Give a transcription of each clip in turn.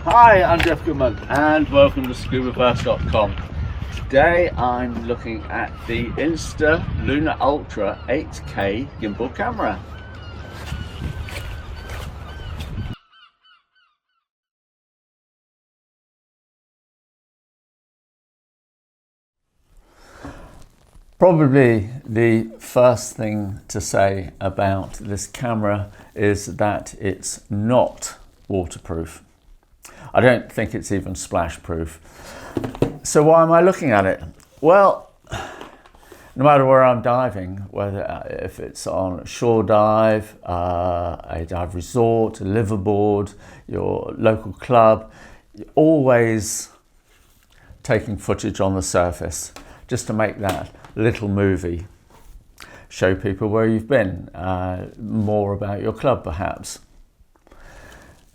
Hi, I'm Jeff Goodman and welcome to scubaverse.com. Today I'm looking at the Insta360 Ultra 8K gimbal camera. Probably the first thing to say about this camera is that it's not waterproof. I don't think it's even splash proof. So why am I looking at it? Well, no matter where I'm diving, whether if it's on a shore dive, a dive resort, a liverboard, your local club, you're always taking footage on the surface just to make that little movie. Show people where you've been, more about your club perhaps.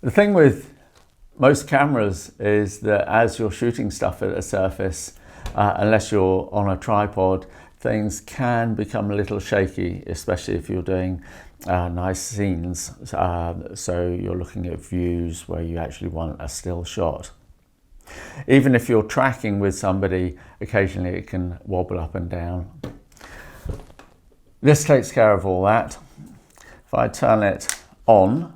The thing with most cameras is that as you're shooting stuff at a surface, unless you're on a tripod, things can become a little shaky, especially if you're doing nice scenes. So you're looking at views where you actually want a still shot. Even if you're tracking with somebody, occasionally it can wobble up and down. This takes care of all that. If I turn it on,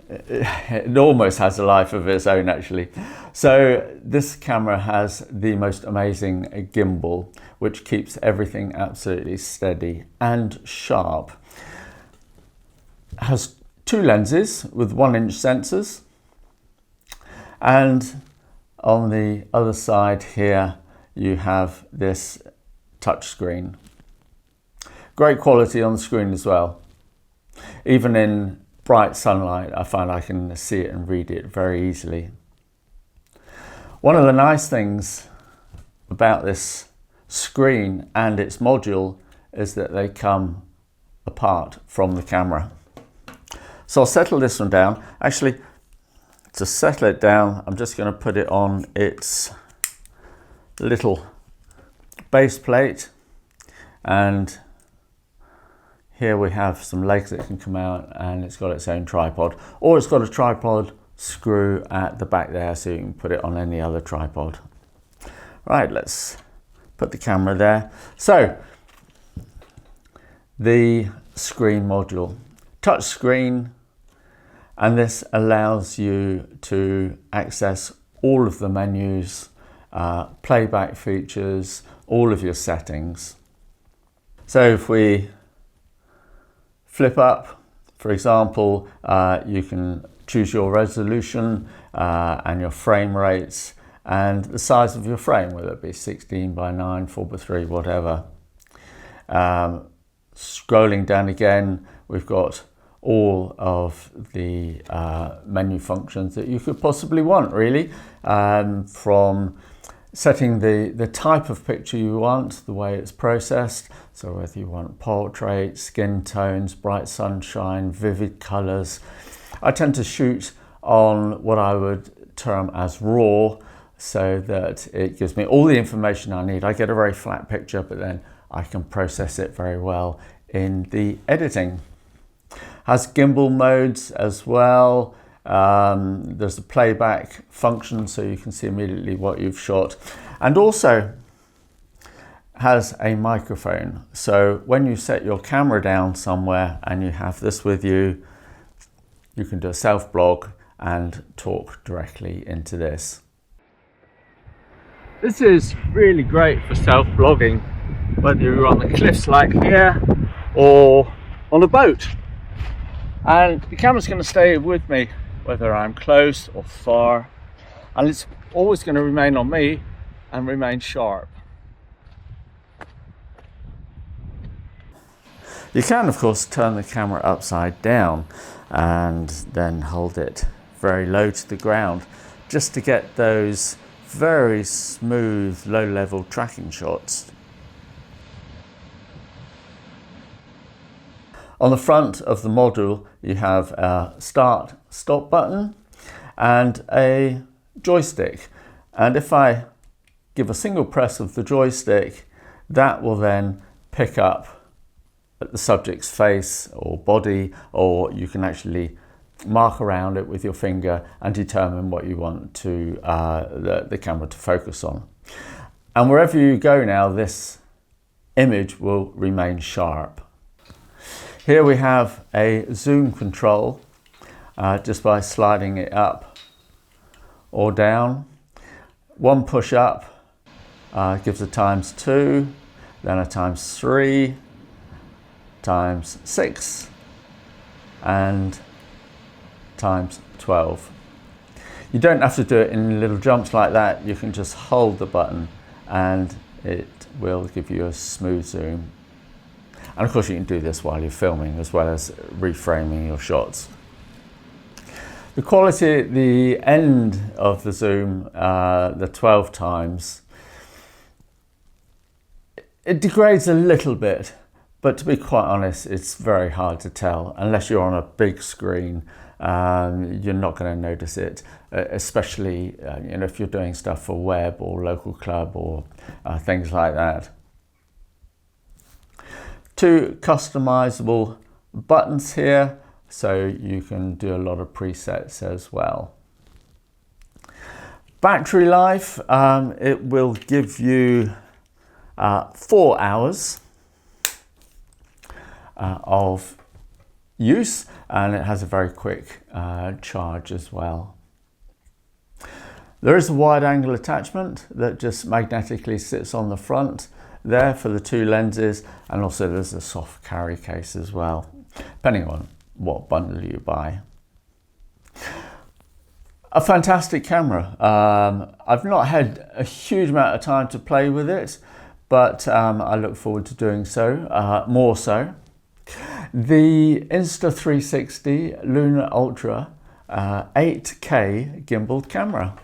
it almost has a life of its own actually. So this camera has the most amazing gimbal, which keeps everything absolutely steady and sharp. It has two lenses with 1-inch sensors, and on the other side here you have this touch screen. Great quality on the screen as well. Even in bright sunlight, I find I can see it and read it very easily. One of the nice things about this screen and its module is that they come apart from the camera. So I'll settle this one down. Actually, to settle it down, I'm just going to put it on its little base plate, and here we have some legs that can come out, and it's got its own tripod, or it's got a tripod screw at the back there so you can put it on any other tripod. Right, let's put the camera there. So the screen module, touch screen, and this allows you to access all of the menus, playback features, all of your settings. So if we flip up, for example, you can choose your resolution and your frame rates and the size of your frame, whether it be 16 by 9, 4 by 3, whatever. Scrolling down again, we've got all of the menu functions that you could possibly want, really, from setting the type of picture you want, the way it's processed, so whether you want portrait, skin tones, bright sunshine, vivid colors. I tend to shoot on what I would term as RAW, so that it gives me all the information I need. I get a very flat picture, but then I can process it very well in the editing. Has gimbal modes as well. There's a playback function so you can see immediately what you've shot, and also has a microphone. So when you set your camera down somewhere and you have this with you, you can do a self-blog and talk directly into this. This is really great for self-blogging, whether you're on the cliffs like here or on a boat. And the camera's going to stay with me whether I'm close or far, and it's always going to remain on me and remain sharp. You can of course turn the camera upside down and then hold it very low to the ground just to get those very smooth low-level tracking shots. On the front of the module you have a start stop button and a joystick, and if I give a single press of the joystick, that will then pick up at the subject's face or body, or you can actually mark around it with your finger and determine what you want to the camera to focus on. And wherever you go now, this image will remain sharp. Here we have a zoom control just by sliding it up or down. One push up gives a ×2, then a ×3, ×6, and ×12. You don't have to do it in little jumps like that. You can just hold the button and it will give you a smooth zoom. And of course you can do this while you're filming as well as reframing your shots. The quality at the end of the zoom, the 12 times, it degrades a little bit, but to be quite honest, it's very hard to tell. Unless you're on a big screen, you're not going to notice it, especially if you're doing stuff for web or local club or things like that. 2 customizable buttons here, so you can do a lot of presets as well. Battery life, it will give you 4 hours of use, and it has a very quick charge as well. There is a wide angle attachment that just magnetically sits on the front there for the 2 lenses, and also there's a soft carry case as well, depending on what bundle you buy. A fantastic camera. I've not had a huge amount of time to play with it, but I look forward to doing so, more so. The Insta360 Lunar Ultra 8K gimbal camera.